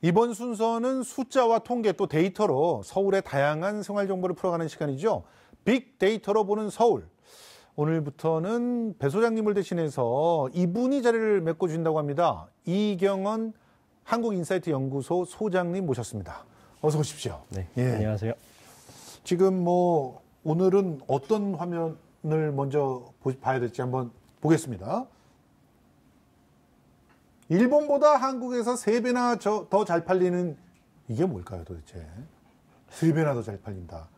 이번 순서는 숫자와 통계 또 데이터로 서울의 다양한 생활 정보를 풀어가는 시간이죠. 빅데이터로 보는 서울. 오늘부터는 배 소장님을 대신해서 이분이 자리를 메꿔준다고 합니다. 이경원 한국인사이트 연구소 소장님 모셨습니다. 어서 오십시오. 네, 예. 안녕하세요. 지금 오늘은 어떤 화면을 먼저 봐야 될지 한번 보겠습니다. 일본보다 한국에서 3배나 더 잘 팔리는 이게 뭘까요 도대체? 3배나 더 잘 팔린다.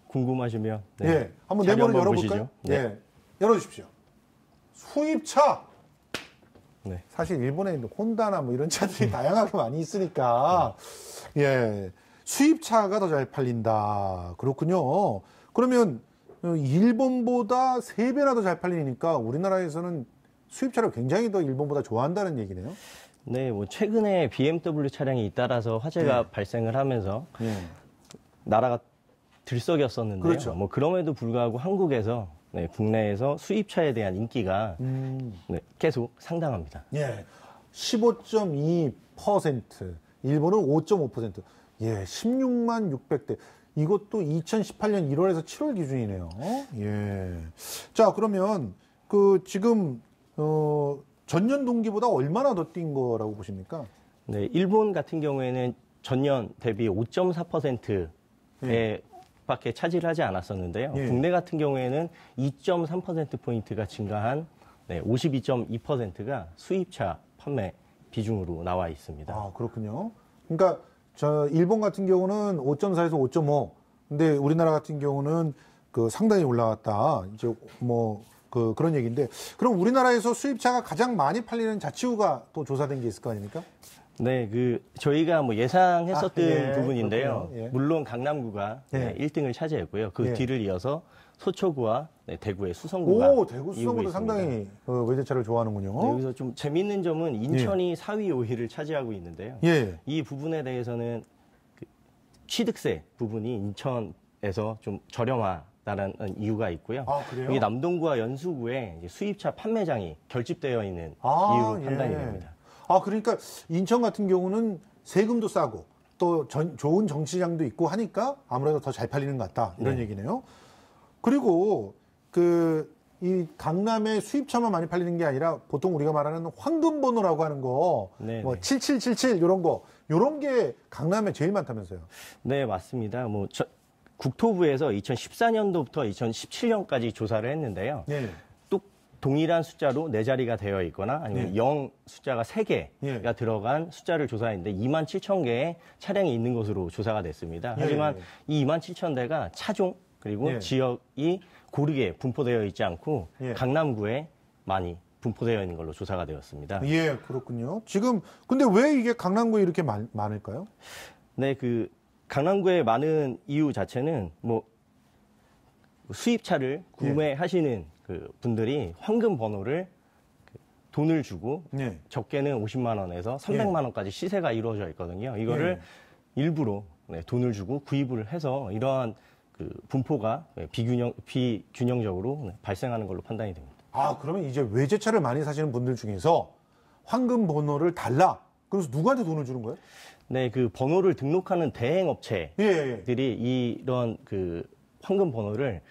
궁금하시면 네, 한번 네모를 열어볼까요? 네. 네, 열어주십시오. 수입차. 네. 사실 일본에 있는 혼다나 이런 차들이 다양하게 많이 있으니까 예, 수입차가 더 잘 팔린다. 그렇군요. 그러면 일본보다 3배나 더 잘 팔리니까 우리나라에서는 수입차를 굉장히 더 일본보다 좋아한다는 얘기네요. 네, 최근에 BMW 차량이 잇따라서 화재가 발생을 하면서 나라가 들썩였었는데요. 그렇죠. 그럼에도 불구하고 한국에서 국내에서 수입차에 대한 인기가 계속 상당합니다. 예, 15.2%, 일본은 5.5%. 예, 16만 600대. 이것도 2018년 1월에서 7월 기준이네요. 예. 자, 그러면 지금 전년 동기보다 얼마나 더 뛴 거라고 보십니까? 네, 일본 같은 경우에는 전년 대비 5.4%의 밖에 차지를 하지 않았었는데요. 예. 국내 같은 경우에는 2.3%포인트가 증가한 52.2%가 수입차 판매 비중으로 나와 있습니다. 아, 그렇군요. 그러니까 일본 같은 경우는 5.4에서 5.5. 근데 우리나라 같은 경우는 상당히 올라갔다. 이제 그런 얘기인데, 그럼 우리나라에서 수입차가 가장 많이 팔리는 자치구가 또 조사된 게 있을 거 아닙니까? 네, 저희가 예상했었던 예, 부분인데요. 예. 물론 강남구가 예. 1등을 차지했고요. 그 예. 뒤를 이어서 소초구와 대구의 수성구가 오, 대구 수성구도 이루고 상당히 외제차를 좋아하는군요. 네, 여기서 좀 재밌는 점은 인천이 4위, 5위를 차지하고 있는데요. 예. 이 부분에 대해서는 취득세 부분이 인천에서 좀 저렴하다는 이유가 있고요. 아, 그래요? 여기 남동구와 연수구에 이제 수입차 판매장이 결집되어 있는 이유로 판단이 됩니다. 아, 그러니까 인천 같은 경우는 세금도 싸고 또 좋은 정치장도 있고 하니까 아무래도 더 잘 팔리는 것 같다. 이런 얘기네요. 그리고 이 강남의 수입차만 많이 팔리는 게 아니라 보통 우리가 말하는 황금번호라고 하는 거, 7777 요런 게 강남에 제일 많다면서요. 네, 맞습니다. 국토부에서 2014년도부터 2017년까지 조사를 했는데요. 네. 또 동일한 숫자로 4자리가 되어 있거나 아니면 0 숫자가 3개가 들어간 숫자를 조사했는데 2만 7천 개의 차량이 있는 것으로 조사가 됐습니다. 하지만 이 2만 7천 대가 차종 그리고 지역이 고르게 분포되어 있지 않고 강남구에 많이 분포되어 있는 걸로 조사가 되었습니다. 예, 그렇군요. 지금 근데 왜 이게 강남구에 이렇게 많을까요? 네, 강남구에 많은 이유 자체는 수입차를 구매하시는 분들이 황금 번호를 돈을 주고 적게는 50만 원에서 300만 원까지 시세가 이루어져 있거든요. 이거를 일부러 돈을 주고 구입을 해서 이러한 분포가 비균형적으로 발생하는 걸로 판단이 됩니다. 아, 그러면 이제 외제차를 많이 사시는 분들 중에서 황금 번호를 달라. 그래서 누구한테 돈을 주는 거예요? 네, 번호를 등록하는 대행업체들이 이런 황금 번호를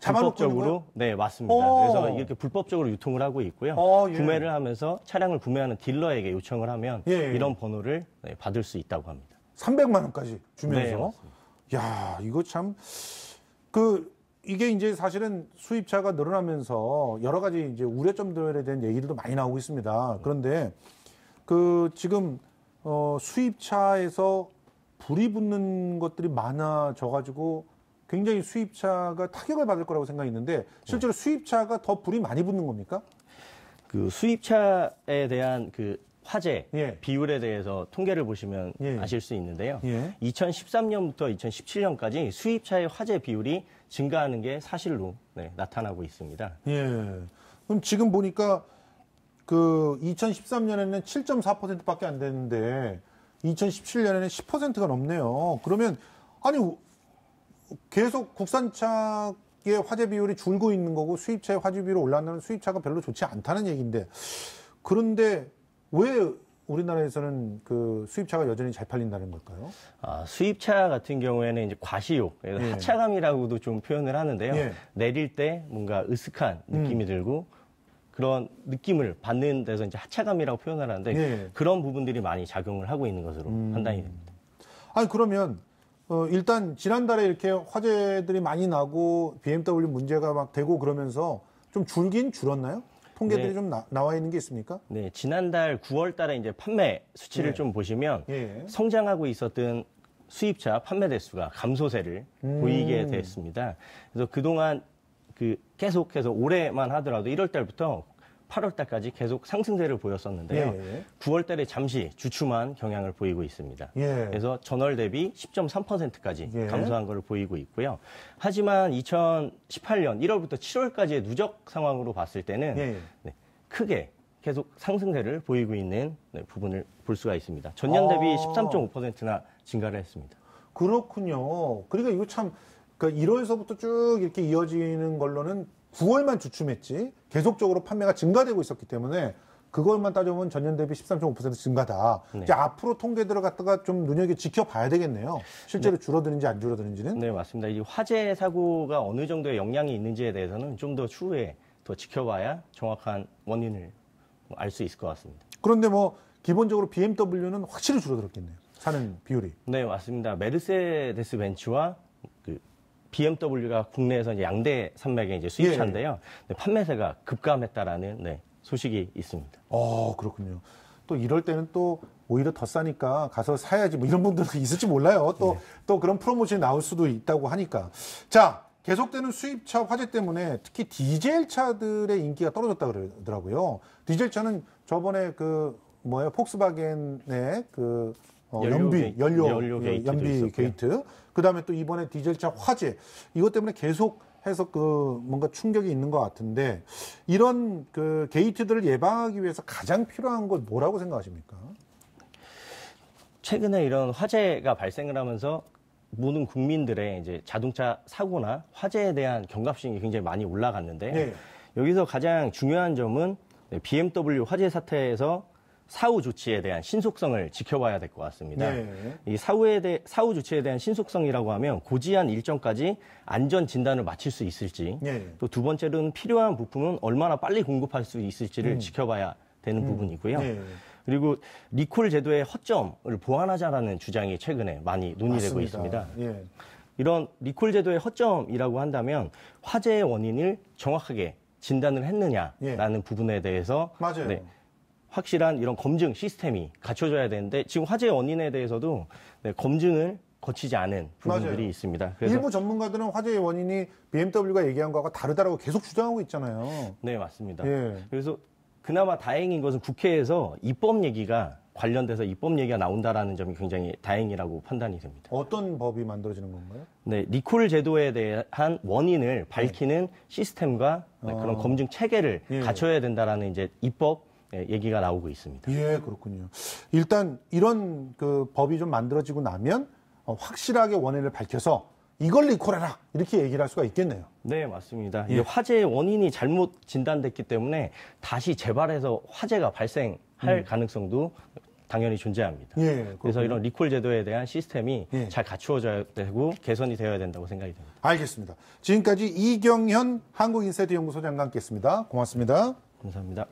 불법적으로 맞습니다. 그래서 이렇게 불법적으로 유통을 하고 있고요. 구매를 하면서 차량을 구매하는 딜러에게 요청을 하면 이런 번호를 받을 수 있다고 합니다. 300만 원까지 주면서. 네, 맞습니다. 야, 이거 참 이게 이제 사실은 수입차가 늘어나면서 여러 가지 이제 우려점들에 대한 얘기들도 많이 나오고 있습니다. 그런데 지금 수입차에서 불이 붙는 것들이 많아져가지고 굉장히 수입차가 타격을 받을 거라고 생각했는데 실제로 수입차가 더 불이 많이 붙는 겁니까? 수입차에 대한 화재 비율에 대해서 통계를 보시면 아실 수 있는데요. 2013년부터 2017년까지 수입차의 화재 비율이 증가하는 게 사실로 나타나고 있습니다. 그럼 지금 보니까 2013년에는 7.4%밖에 안 됐는데 2017년에는 10%가 넘네요. 그러면 계속 국산차의 화재 비율이 줄고 있는 거고 수입차의 화재 비율이 올라간다는 수입차가 별로 좋지 않다는 얘기인데 그런데 왜 우리나라에서는 그 수입차가 여전히 잘 팔린다는 걸까요? 수입차 같은 경우에는 이제 과시욕, 예. 하차감이라고도 좀 표현을 하는데요. 예. 내릴 때 뭔가 으슥한 느낌이 들고 그런 느낌을 받는 데서 이제 하차감이라고 표현을 하는데 예. 그런 부분들이 많이 작용을 하고 있는 것으로 판단이 됩니다. 아니 그러면 일단 지난달에 이렇게 화재들이 많이 나고 BMW 문제가 막 되고 그러면서 좀 줄긴 줄었나요? 통계들이 네. 좀 나와 있는 게 있습니까? 네, 지난달 9월 달에 이제 판매 수치를 예. 좀 보시면 예. 성장하고 있었던 수입차 판매 대수가 감소세를 보이게 됐습니다. 그래서 그동안 계속해서 올해만 하더라도 1월 달부터 8월 달까지 계속 상승세를 보였었는데요. 예. 9월 달에 잠시 주춤한 경향을 보이고 있습니다. 예. 그래서 전월 대비 10.3%까지 예. 감소한 것을 보이고 있고요. 하지만 2018년 1월부터 7월까지의 누적 상황으로 봤을 때는 예. 네, 크게 계속 상승세를 보이고 있는 부분을 볼 수가 있습니다. 전년 대비 13.5%나 증가를 했습니다. 그렇군요. 그러니까 이거 참 그러니까 1월서부터 쭉 이렇게 이어지는 걸로는 9월만 주춤했지 계속적으로 판매가 증가되고 있었기 때문에 그것만 따져보면 전년 대비 13.5% 증가다. 네. 이제 앞으로 통계들을 갖다가 좀 눈여겨 지켜봐야 되겠네요. 실제로 줄어드는지 안 줄어드는지는. 네, 맞습니다. 이 화재 사고가 어느 정도의 영향이 있는지에 대해서는 좀 더 추후에 더 지켜봐야 정확한 원인을 알 수 있을 것 같습니다. 그런데 뭐 기본적으로 BMW는 확실히 줄어들었겠네요. 사는 비율이. 네, 맞습니다. 메르세데스 벤츠와 BMW가 국내에서 이제 양대 산맥의 이제 수입차인데요. 네, 판매세가 급감했다라는 소식이 있습니다. 그렇군요. 또 이럴 때는 또 오히려 더 싸니까 가서 사야지 뭐 이런 분들도 있을지 몰라요. 또 그런 프로모션이 나올 수도 있다고 하니까. 자, 계속되는 수입차 화재 때문에 특히 디젤 차들의 인기가 떨어졌다 그러더라고요. 디젤 차는 저번에 폭스바겐의 연료 게이트도 연비 있었고요. 게이트. 그다음에 또 이번에 디젤차 화재. 이것 때문에 계속해서 뭔가 충격이 있는 것 같은데 이런 게이트들을 예방하기 위해서 가장 필요한 건 뭐라고 생각하십니까? 최근에 이런 화재가 발생을 하면서 모든 국민들의 이제 자동차 사고나 화재에 대한 경각심이 굉장히 많이 올라갔는데 네. 여기서 가장 중요한 점은 BMW 화재 사태에서 사후 조치에 대한 신속성을 지켜봐야 될 것 같습니다. 네. 이 사후 조치에 대한 신속성이라고 하면 고지한 일정까지 안전 진단을 마칠 수 있을지, 네. 또 두 번째로는 필요한 부품은 얼마나 빨리 공급할 수 있을지를 지켜봐야 되는 부분이고요. 네. 그리고 리콜 제도의 허점을 보완하자라는 주장이 최근에 많이 논의되고 있습니다. 예. 이런 리콜 제도의 허점이라고 한다면 화재의 원인을 정확하게 진단을 했느냐라는 부분에 대해서 맞아요. 확실한 이런 검증 시스템이 갖춰져야 되는데 지금 화재 원인에 대해서도 검증을 거치지 않은 부분들이 맞아요. 있습니다. 그래서 일부 전문가들은 화재의 원인이 BMW가 얘기한 거하고 다르다라고 계속 주장하고 있잖아요. 네, 맞습니다. 예. 그래서 그나마 다행인 것은 국회에서 입법 얘기가 관련돼서 입법 얘기가 나온다라는 점이 굉장히 다행이라고 판단이 됩니다. 어떤 법이 만들어지는 건가요? 네, 리콜 제도에 대한 원인을 밝히는 시스템과 그런 검증 체계를 갖춰야 된다라는 이제 입법 얘기가 나오고 있습니다. 예, 그렇군요. 일단 이런 법이 좀 만들어지고 나면 확실하게 원인을 밝혀서 이걸 리콜해라 이렇게 얘기를 할 수가 있겠네요. 네, 맞습니다. 이 화재의 원인이 잘못 진단됐기 때문에 다시 재발해서 화재가 발생할 가능성도 당연히 존재합니다. 예, 그래서 이런 리콜 제도에 대한 시스템이 예. 잘 갖추어져야 되고 개선이 되어야 된다고 생각이 됩니다. 알겠습니다. 지금까지 이경현 한국인사이트 연구소장과 함께했습니다. 고맙습니다. 감사합니다.